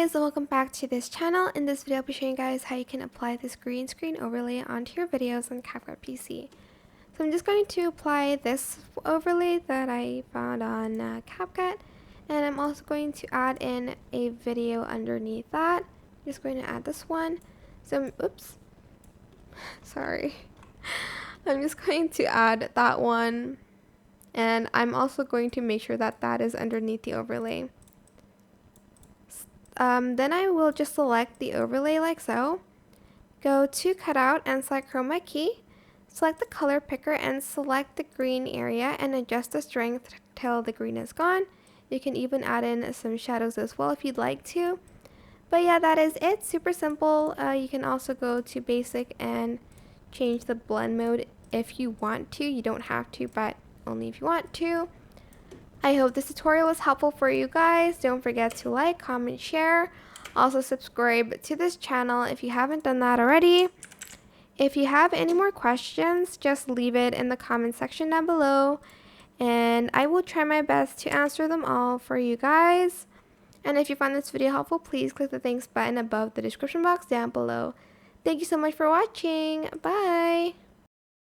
guys, and welcome back to this channel. In this video I'll be showing you guys how you can apply this green screen overlay onto your videos on CapCut PC. So I'm just going to apply this overlay that I found on CapCut, and I'm also going to add in a video underneath that. I'm just going to add this one. So oops, sorry. I'm just going to add that one, and I'm also going to make sure that that is underneath the overlay. Then I will just select the overlay like so. Go to cutout and select chroma key. Select the color picker and select the green area and adjust the strength till the green is gone. You can even add in some shadows as well if you'd like to. But yeah, that is it. Super simple. You can also go to basic and change the blend mode if you want to. You don't have to, but only if you want to. I hope this tutorial was helpful for you guys. Don't forget to like, comment, share. Also subscribe to this channel if you haven't done that already. If you have any more questions, just leave it in the comment section down below, and I will try my best to answer them all for you guys. And if you found this video helpful, please click the thanks button above the description box down below. Thank you so much for watching. Bye!